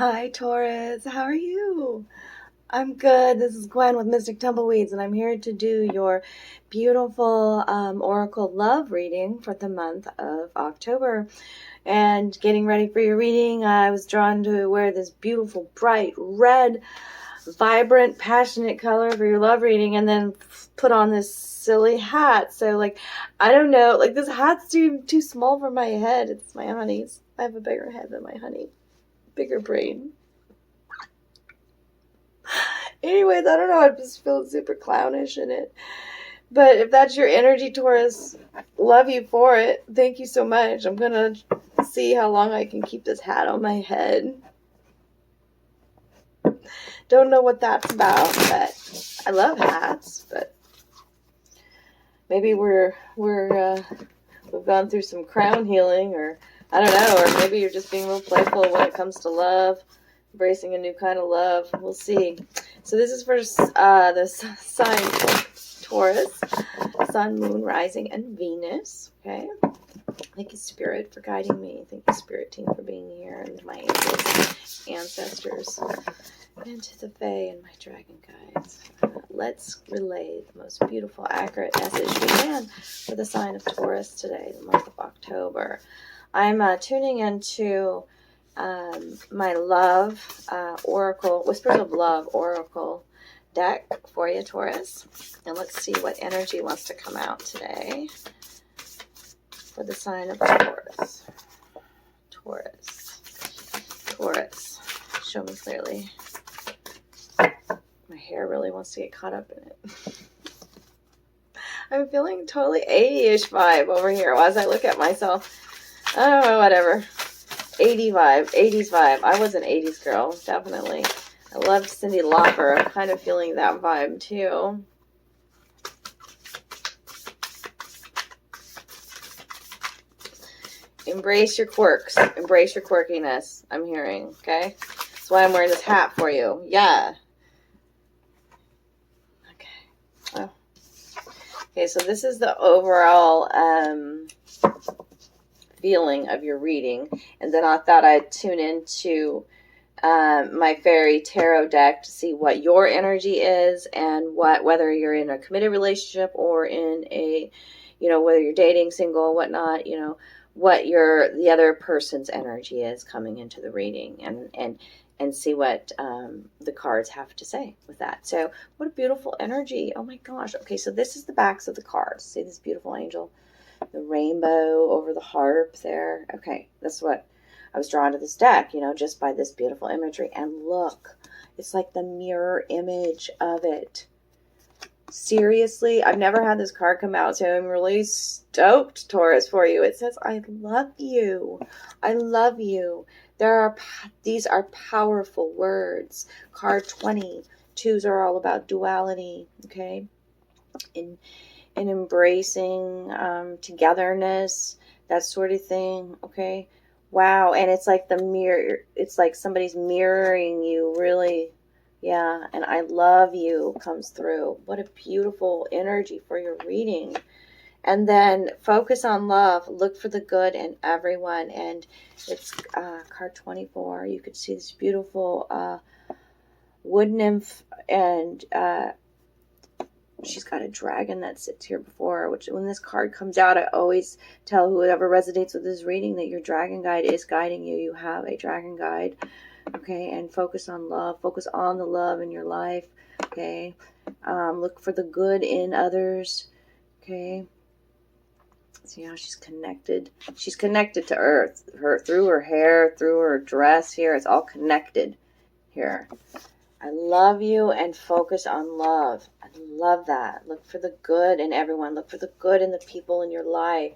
Hi, Taurus. How are you? I'm good. This is Gwen with Mystic Tumbleweeds, and I'm here to do your beautiful Oracle Love reading for the month of October. And getting ready for your reading, I was drawn to wear this beautiful, bright, red, vibrant, passionate color for your love reading, and then put on this silly hat. So, I don't know, this hat's too small for my head. It's my honey's. I have a bigger head than my honey. Bigger brain. Anyways, I don't know, I just feel super clownish in it. But if that's your energy, Taurus, love you for it. Thank you so much. I'm gonna see how long I can keep this hat on my head. Don't know what that's about, but I love hats. But maybe we've gone through some crown healing, or I don't know, or maybe you're just being real playful when it comes to love, embracing a new kind of love. We'll see. So this is for the sign Taurus, Sun, Moon, Rising, and Venus. Okay. Thank you, Spirit, for guiding me. Thank you, Spirit team, for being here, and my angels, ancestors, and to the Fae and my dragon guides. Let's relay the most beautiful, accurate message we can for the sign of Taurus today, the month of October. I'm tuning into my love oracle, Whispers of Love oracle deck for you, Taurus. And let's see what energy wants to come out today for the sign of Taurus. Taurus. Show me clearly. My hair really wants to get caught up in it. I'm feeling totally 80-ish vibe over here as I look at myself. I don't know, whatever. 80s vibe. I was an 80s girl, definitely. I loved Cyndi Lauper. I'm kind of feeling that vibe too. Embrace your quirks. Embrace your quirkiness. I'm hearing, okay? That's why I'm wearing this hat for you. Yeah. Okay. Oh. Okay, so this is the overall feeling of your reading, and then I thought I'd tune into my fairy tarot deck to see what your energy is, and whether you're in a committed relationship or in a, whether you're dating, single, whatnot, what the other person's energy is coming into the reading, and see what the cards have to say with that. So what a beautiful energy. Oh my gosh. Okay, so this is the backs of the cards. See this beautiful angel, the rainbow over the harp there. Okay, that's what I was drawn to this deck, just by this beautiful imagery. And look, it's like the mirror image of it. Seriously, I've never had this card come out, so I'm really stoked, Taurus, for you. It says, I love you. I love you. These are powerful words. Card 20. Twos are all about duality, okay? And embracing togetherness, that sort of thing, okay? Wow, and it's like the mirror, it's like somebody's mirroring you, really. Yeah, and I love you comes through. What a beautiful energy for your reading. And then focus on love. Look for the good in everyone. And it's card 24. You could see this beautiful wood nymph, and she's got a dragon that sits here before, which when this card comes out, I always tell whoever resonates with this reading that your dragon guide is guiding you. You have a dragon guide, okay? And focus on love. Focus on the love in your life, okay? Look for the good in others, okay? See how she's connected. She's connected to earth. Through her hair, through her dress here. It's all connected here. I love you, and focus on love. I love that. Look for the good in everyone. Look for the good in the people in your life.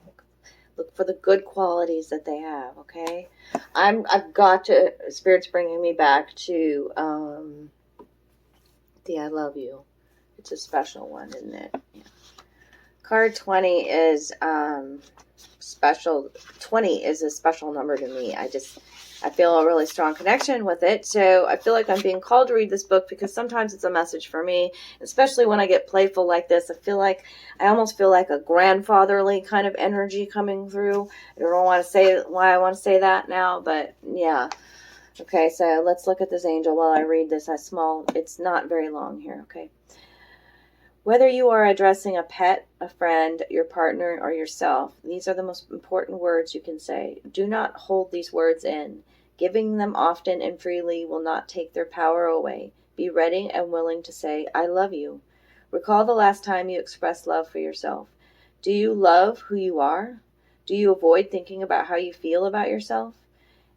Look for the good qualities that they have, okay? I've got to, Spirit's bringing me back to the I love you. It's a special one, isn't it? Yeah. Card 20 is special. 20 is a special number to me. I feel a really strong connection with it. So I feel like I'm being called to read this book because sometimes it's a message for me, especially when I get playful like this. I almost feel like a grandfatherly kind of energy coming through. I don't want to say why I want to say that now, but yeah. Okay, so let's look at this angel while I read this. It's not very long here, okay? Whether you are addressing a pet, a friend, your partner, or yourself, these are the most important words you can say. Do not hold these words in. Giving them often and freely will not take their power away. Be ready and willing to say, I love you. Recall the last time you expressed love for yourself. Do you love who you are? Do you avoid thinking about how you feel about yourself?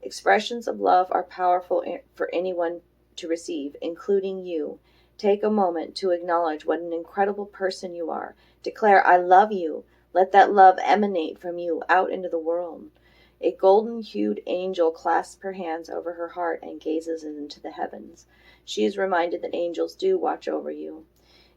Expressions of love are powerful for anyone to receive, including you. Take a moment to acknowledge what an incredible person you are. Declare, I love you. Let that love emanate from you out into the world. A golden-hued angel clasps her hands over her heart and gazes into the heavens. She is reminded that angels do watch over you.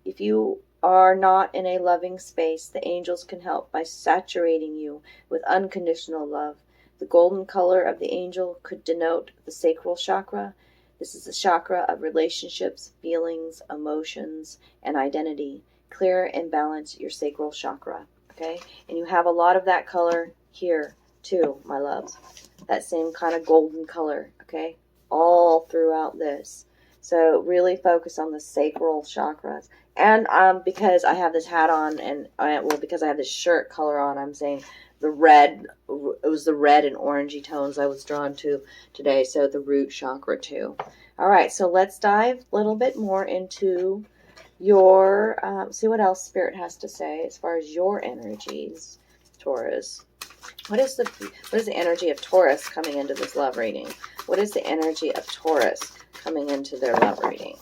If you are not in a loving space, the angels can help by saturating you with unconditional love. The golden color of the angel could denote the sacral chakra. This is the chakra of relationships, feelings, emotions, and identity. Clear and balance your sacral chakra, okay? And you have a lot of that color here, too, my loves. That same kind of golden color, okay? All throughout this. So really focus on the sacral chakras. And because I have this hat on, and because I have this shirt color on, I'm saying the red, it was the red and orangey tones I was drawn to today, so the root chakra too. All right, so let's dive a little bit more into your, see what else Spirit has to say as far as your energies, Taurus. What is the energy of Taurus coming into this love reading? What is the energy of Taurus coming into their love reading?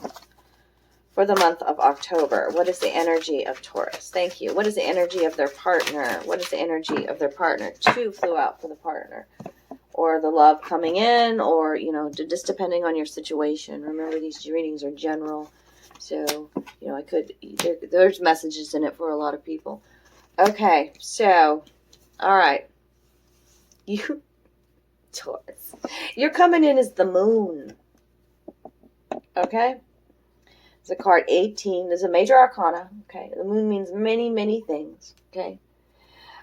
For the month of October, what is the energy of Taurus? Thank you. What is the energy of their partner? What is the energy of their partner? 2 flew out for the partner. Or the love coming in, or, just depending on your situation. Remember, these readings are general. So, there's messages in it for a lot of people. Okay, so, all right. You, Taurus, you're coming in as the moon. Okay? It's a card 18. There's a major arcana. Okay. The moon means many, many things. Okay.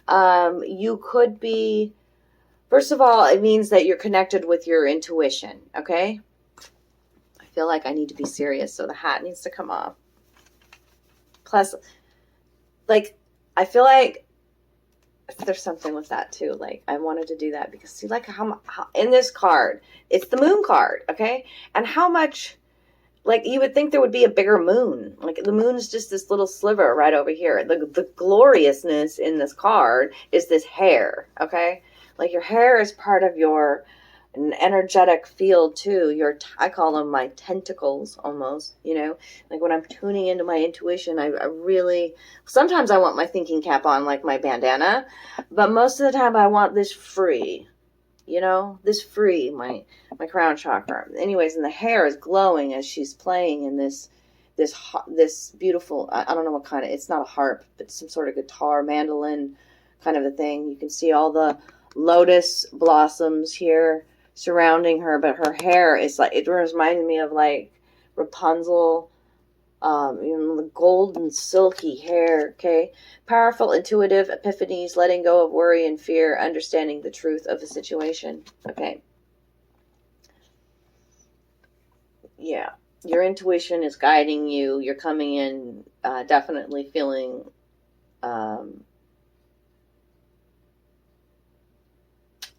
You could be, first of all, it means that you're connected with your intuition. Okay. I feel like I need to be serious, so the hat needs to come off. Plus, I feel like there's something with that too. I wanted to do that because see, how in this card, it's the moon card. Okay. And how much, you would think there would be a bigger moon. The moon is just this little sliver right over here. The gloriousness in this card is this hair, okay? Your hair is part of your energetic field too. I call them my tentacles almost, when I'm tuning into my intuition, I really, sometimes I want my thinking cap on, like my bandana, but most of the time I want this free. This free, my crown chakra. Anyways, and the hair is glowing as she's playing in this beautiful, I don't know what kind of, it's not a harp, but some sort of guitar, mandolin kind of a thing. You can see all the lotus blossoms here surrounding her, but her hair is it reminds me of Rapunzel, the golden silky hair. Okay. Powerful, intuitive epiphanies, letting go of worry and fear, understanding the truth of the situation. Okay. Yeah. Your intuition is guiding you. You're coming in definitely feeling a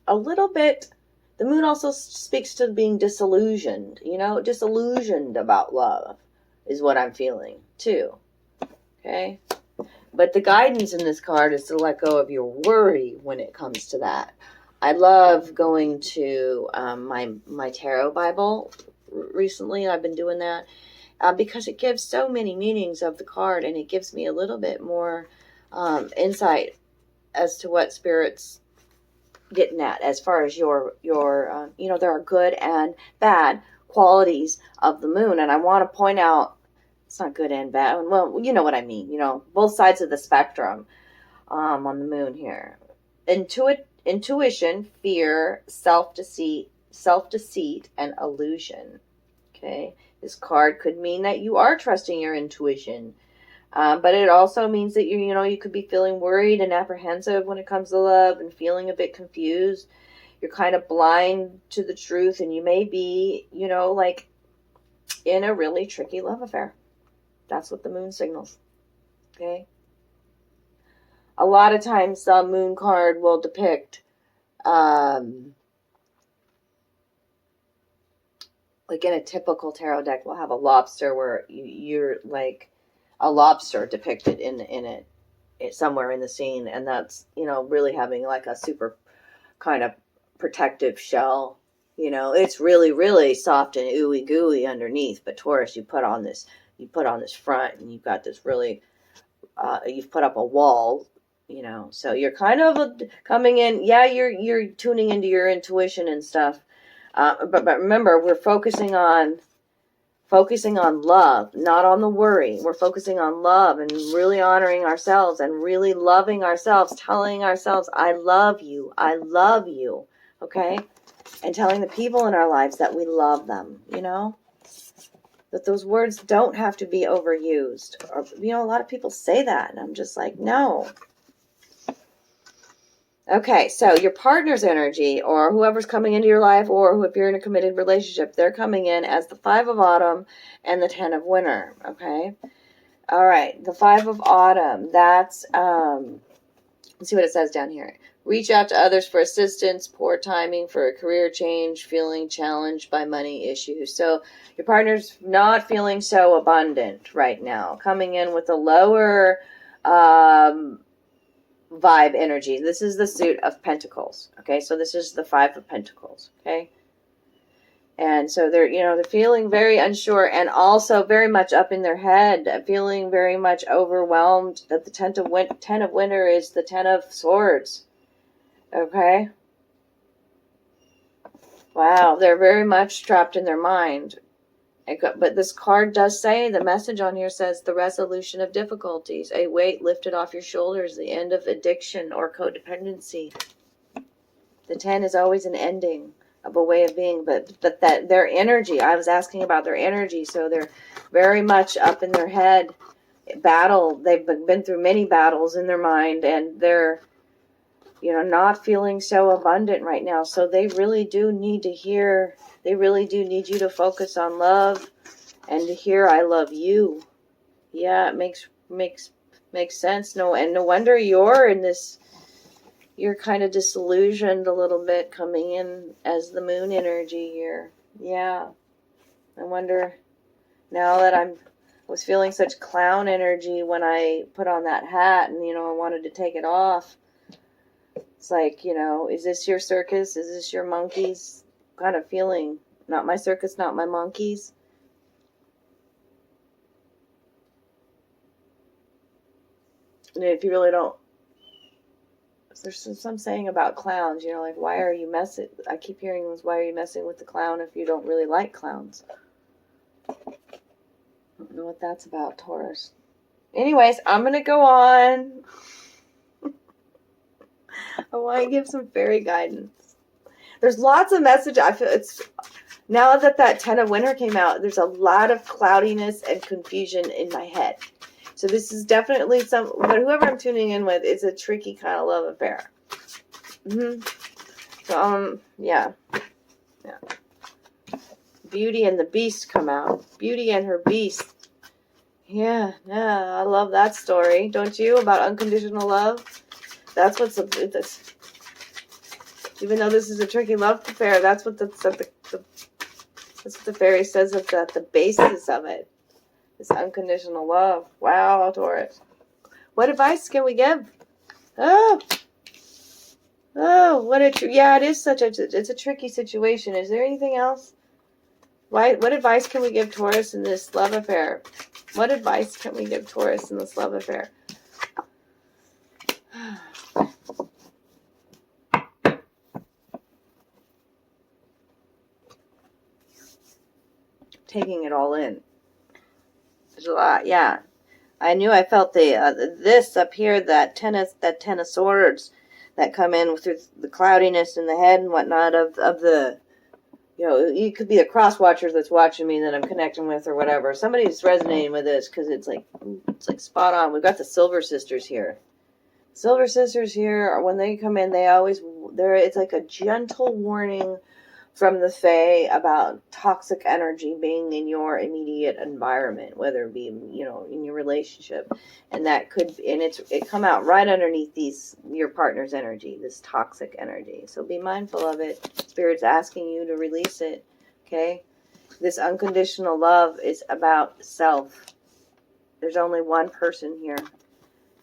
little bit. The moon also speaks to being disillusioned, disillusioned about love is what I'm feeling too. Okay. But the guidance in this card is to let go of your worry when it comes to that. I love going to my tarot Bible recently. I've been doing that because it gives so many meanings of the card, and it gives me a little bit more insight as to what Spirit's getting at as far as your there are good and bad qualities of the moon. And I want to point out, it's not good and bad. Well, you know what I mean. Both sides of the spectrum on the moon here. Intuition, fear, self-deceit, and illusion. Okay. This card could mean that you are trusting your intuition. But it also means that you could be feeling worried and apprehensive when it comes to love and feeling a bit confused. you're kind of blind to the truth, and you may be, you know, like in a really tricky love affair. That's what the moon signals. Okay. A lot of times the moon card will depict, like in a typical tarot deck, we'll have a lobster where you're like a lobster depicted in it somewhere in the scene, and that's, you know, really having like a super kind of protective shell. You know, it's really, really soft and ooey gooey underneath, but Taurus, you put on this front, and you've got this really, you've put up a wall, you know, so you're kind of coming in, yeah, you're tuning into your intuition and stuff, but remember, we're focusing on love, not on the worry. We're focusing on love and really honoring ourselves and really loving ourselves, telling ourselves, I love you, okay? And telling the people in our lives that we love them, you know? That those words don't have to be overused. Or, you know, a lot of people say that, and I'm just like, no. Okay, so your partner's energy, or whoever's coming into your life, or if you're in a committed relationship, they're coming in as the 5 of Autumn and the 10 of Winter, okay? All right, the 5 of Autumn, that's, let's see what it says down here. Reach out to others for assistance, poor timing for a career change, feeling challenged by money issues. So your partner's not feeling so abundant right now, coming in with a lower vibe energy. This is the suit of Pentacles, okay? So this is the 5 of Pentacles, okay? And so they're, you know, they're feeling very unsure and also very much up in their head, feeling very much overwhelmed that the 10 of Winter is the 10 of Swords. Okay? Wow, they're very much trapped in their mind. But this card does say, the message on here says, the resolution of difficulties, a weight lifted off your shoulders, the end of addiction or codependency. The 10 is always an ending of a way of being, but that their energy, I was asking about their energy, so they're very much up in their head. They've been through many battles in their mind, and they're, you know, not feeling so abundant right now. So they really do need to hear, they really do need you to focus on love and to hear, I love you. Yeah, it makes sense. No, and no wonder you're in this, you're kind of disillusioned a little bit coming in as the moon energy here. Yeah. I wonder, now that I was feeling such clown energy when I put on that hat and, you know, I wanted to take it off. It's like, you know, is this your circus? Is this your monkeys? Kind of feeling, not my circus, not my monkeys. And if you really don't, there's some saying about clowns, you know, like, why are you messing, I keep hearing this, why are you messing with the clown if you don't really like clowns? I don't know what that's about, Taurus. Anyways, I'm going to go on. I want to give some fairy guidance. There's lots of messages. I feel it's, now that 10 of Winter came out, there's a lot of cloudiness and confusion in my head. So this is definitely but whoever I'm tuning in with is a tricky kind of love affair. So, yeah. Beauty and the Beast come out. Beauty and her Beast. Yeah, I love that story. Don't you? About unconditional love? That's what's this. Even though this is a tricky love affair, that's what that's what the fairy says at the basis of it. This unconditional love. Wow, Taurus. What advice can we give? Oh, yeah, it is it's a tricky situation. Is there anything else? What advice can we give Taurus in this love affair? What advice can we give Taurus in this love affair? Taking it all in. There's a lot, yeah. I knew I felt this up here, that ten of swords that come in through the cloudiness in the head and whatnot of the, you know, you could be the cross watcher that's watching me that I'm connecting with or whatever. Somebody's resonating with this because it's like spot on. We've got the Silver Sisters here. Silver Sisters here, when they come in, they always it's like a gentle warning from the Fae about toxic energy being in your immediate environment, whether it be, you know, in your relationship. And that could, and it come out right underneath your partner's energy, this toxic energy. So be mindful of it. Spirit's asking you to release it. Okay? This unconditional love is about self. There's only one person here.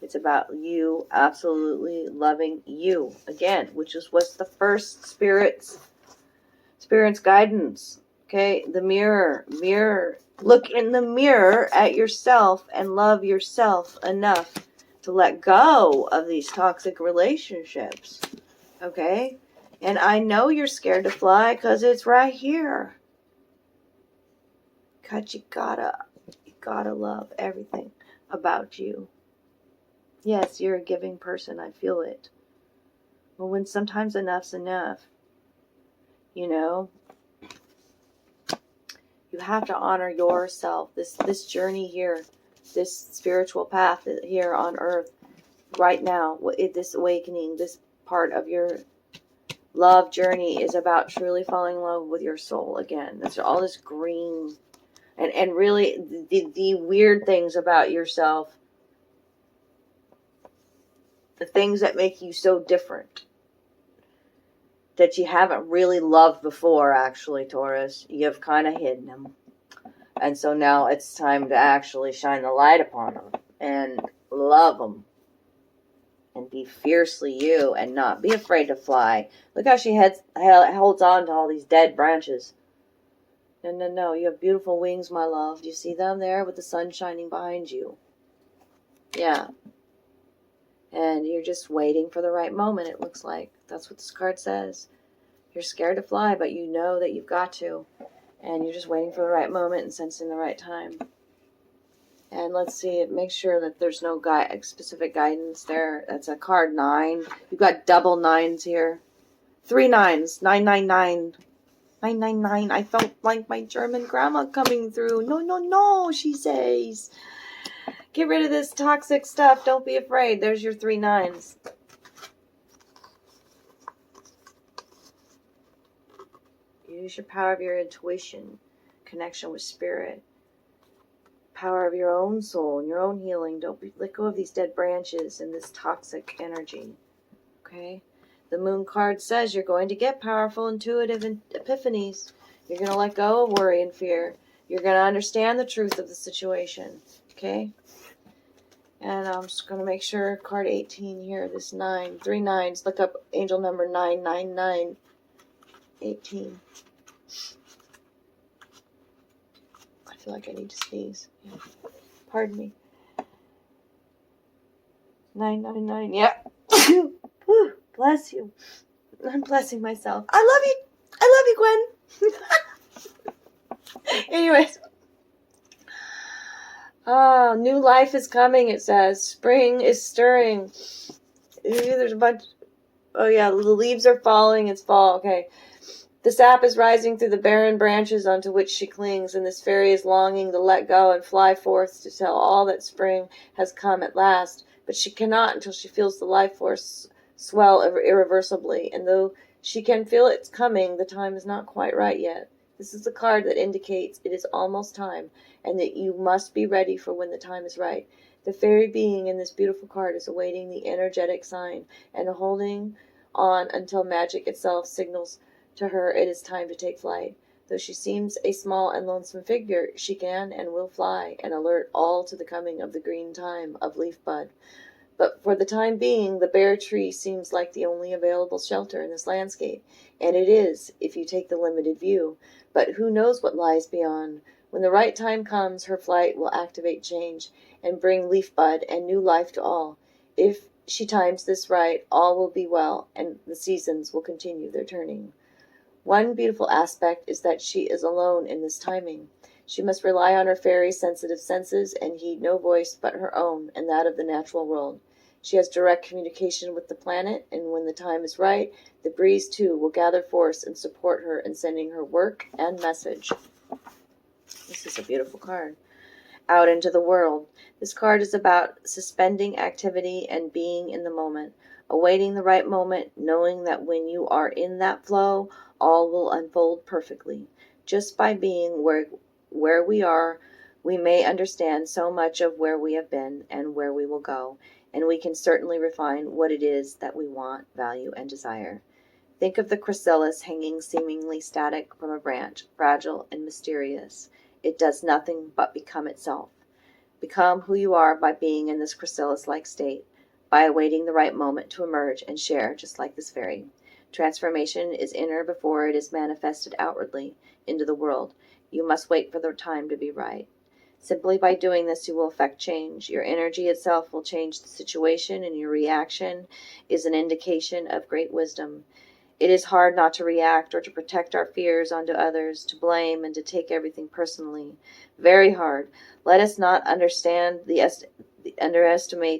It's about you absolutely loving you. Again, which is what's the first Spirit's guidance. Okay, the mirror. Look in the mirror at yourself and love yourself enough to let go of these toxic relationships. Okay, and I know you're scared to fly because it's right here. Cause you gotta love everything about you. Yes, you're a giving person. I feel it. But when sometimes enough's enough, you know, you have to honor yourself. This journey here, this spiritual path here on earth, right now, this awakening, this part of your love journey is about truly falling in love with your soul again. That's all this green, and really the weird things about yourself, the things that make you so different, that you haven't really loved before, actually, Taurus. You've kind of hidden them. And so now it's time to actually shine the light upon them and love them. And be fiercely you and not be afraid to fly. Look how she holds on to all these dead branches. No. You have beautiful wings, my love. Do you see them there with the sun shining behind you? Yeah. And you're just waiting for the right moment, it looks like. That's what this card says. You're scared to fly, but you know that you've got to. And you're just waiting for the right moment and sensing the right time. And let's see, make sure that there's no specific guidance there. That's a card 9. You've got double 9s here. 3 9s. 999. 999. I felt like my German grandma coming through. No, she says. Get rid of this toxic stuff. Don't be afraid. There's your 3 9s. Use your power of your intuition, connection with spirit, power of your own soul and your own healing. Let go of these dead branches and this toxic energy. Okay? The moon card says you're going to get powerful, intuitive epiphanies. You're going to let go of worry and fear. You're going to understand the truth of the situation. Okay? And I'm just going to make sure, card 18 here, this 9, 3 9s. Look up angel number 999, 18. I feel like I need to sneeze. Yeah. Pardon me. 999, yeah. Bless you. I'm blessing myself. I love you, Gwen. Anyways. Oh, new life is coming, it says. Spring is stirring. There's a bunch. Oh, yeah, the leaves are falling. It's fall. Okay. The sap is rising through the barren branches onto which she clings, and this fairy is longing to let go and fly forth to tell all that spring has come at last. But she cannot until she feels the life force swell irreversibly, and though she can feel it's coming, the time is not quite right yet. This is the card that indicates it is almost time, and that you must be ready for when the time is right. The fairy being in this beautiful card is awaiting the energetic sign, and holding on until magic itself signals to her it is time to take flight. Though she seems a small and lonesome figure, she can and will fly, and alert all to the coming of the green time of leaf bud. But for the time being, the bare tree seems like the only available shelter in this landscape, and it is, if you take the limited view. But who knows what lies beyond? When the right time comes, her flight will activate change, and bring leaf bud and new life to all. If she times this right, all will be well, and the seasons will continue their turning. One beautiful aspect is that she is alone in this timing. She must rely on her fairy's sensitive senses and heed no voice but her own and that of the natural world. She has direct communication with the planet, and when the time is right, the breeze too will gather force and support her in sending her work and message. This is a beautiful card. Out into the world. This card is about suspending activity and being in the moment. awaiting the right moment, knowing that when you are in that flow, all will unfold perfectly. Just by being where we are, we may understand so much of where we have been and where we will go, and we can certainly refine what it is that we want, value, and desire. Think of the chrysalis hanging seemingly static from a branch, fragile and mysterious. It does nothing but become itself. Become who you are by being in this chrysalis-like state, by awaiting the right moment to emerge and share, just like this fairy. Transformation is inner before it is manifested outwardly into the world. You must wait for the time to be right. Simply by doing this, you will affect change. Your energy itself will change the situation, and your reaction is an indication of great wisdom. It is hard not to react or to protect our fears onto others, to blame and to take everything personally. Very hard. Let us not underestimate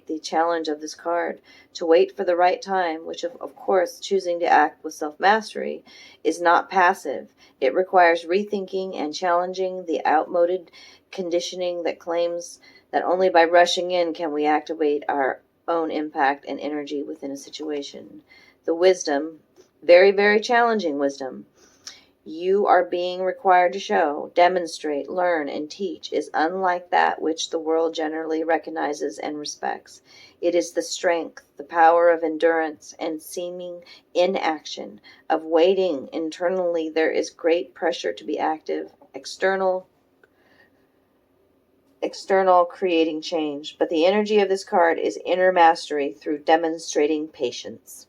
the challenge of this card. To wait for the right time, which of course, choosing to act with self-mastery, is not passive. It requires rethinking and challenging the outmoded conditioning that claims that only by rushing in can we activate our own impact and energy within a situation. The wisdom, very, very challenging wisdom, you are being required to show, demonstrate, learn, and teach is unlike that which the world generally recognizes and respects. It is the strength, the power of endurance and seeming inaction, of waiting. Internally, there is great pressure to be active, external creating change. But the energy of this card is inner mastery through demonstrating patience.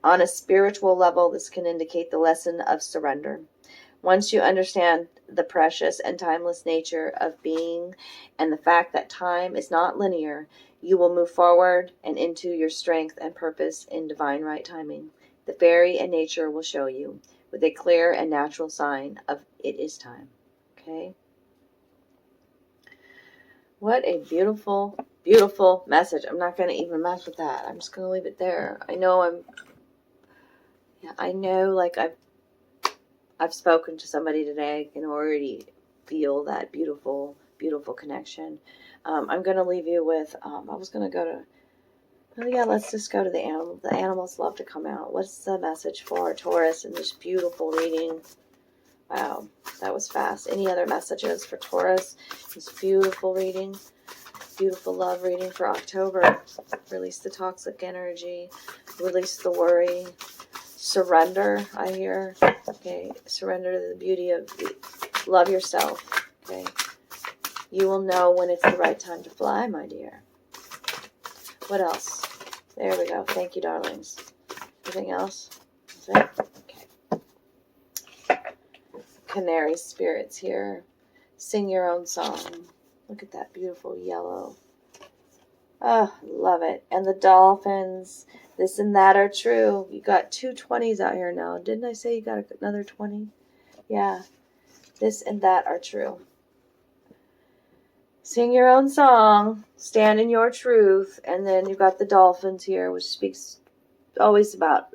On a spiritual level, this can indicate the lesson of surrender. Once you understand the precious and timeless nature of being and the fact that time is not linear, you will move forward and into your strength and purpose in divine right timing. The fairy and nature will show you with a clear and natural sign of it is time. Okay? What a beautiful, beautiful message. I'm not going to even mess with that. I'm just going to leave it there. I know like I've spoken to somebody today. I can already feel that beautiful, beautiful connection. I'm going to leave you with, I was going to go to, oh yeah, let's just go to the animal. The animals love to come out. What's the message for Taurus in this beautiful reading? Wow, that was fast. Any other messages for Taurus? This beautiful reading, beautiful love reading for October. Release the toxic energy, release the worry, surrender, I hear. Okay, surrender to the beauty of love yourself. Okay, you will know when it's the right time to fly, my dear. What else? There we go. Thank you, darlings. Anything else? Is it? Okay. Canary spirits here. Sing your own song. Look at that beautiful yellow. Oh, love it. And the dolphins, this and that are true. You got 2 20s out here now. Didn't I say you got another 20? Yeah. This and that are true. Sing your own song. Stand in your truth. And then you've got the dolphins here, which speaks always about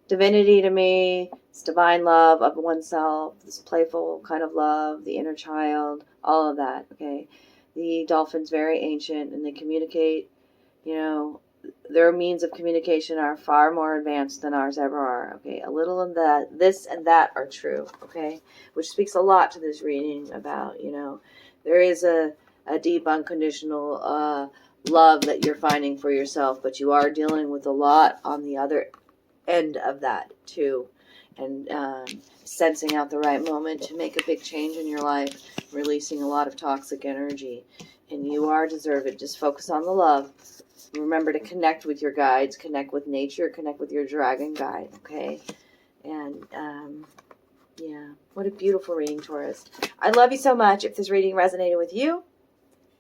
divinity to me. It's divine love of oneself. This playful kind of love. The inner child. All of that. Okay. The dolphin's very ancient, and they communicate, their means of communication are far more advanced than ours ever are. Okay, a little of that, this and that are true. Okay, which speaks a lot to this reading about, there is a deep unconditional love that you're finding for yourself, but you are dealing with a lot on the other end of that too. And sensing out the right moment to make a big change in your life, releasing a lot of toxic energy. And you are deserving. Just focus on the love. Remember to connect with your guides, connect with nature, connect with your dragon guide, okay? And, yeah, what a beautiful reading, Taurus. I love you so much. If this reading resonated with you,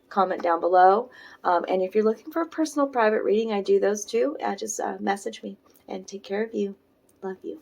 comment down below. And if you're looking for a personal private reading, I do those too. Just message me. And take care of you. Love you.